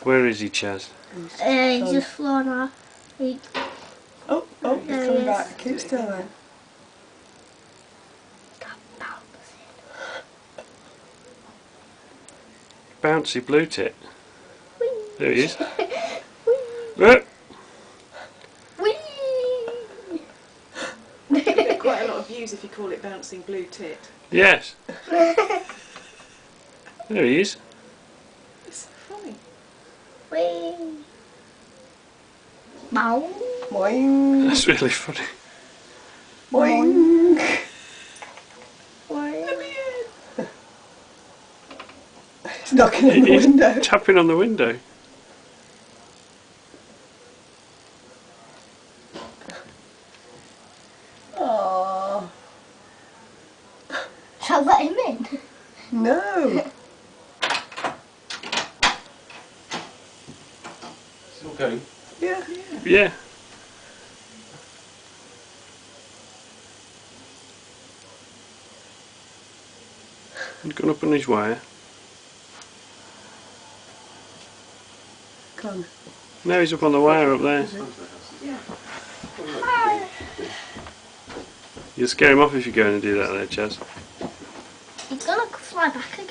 Where is he, Chaz? He's just flown off. Oh, he's coming back. Keep still then. Bouncy Blue Tit. There he is. You get quite a lot of views if you call it bouncing Blue Tit. Yes. There he is. It's so funny. Boing. That's really funny. Boing. Let me in. He's knocking on the He's window. tapping on the window. Aww. Shall I let him in? No. Still going? Yeah. Yeah. He's gone up on his wire. Come on. No, he's up on the wire up there. Yeah. You'll scare him off if you go in and do that there, Chaz. He's gonna fly back again.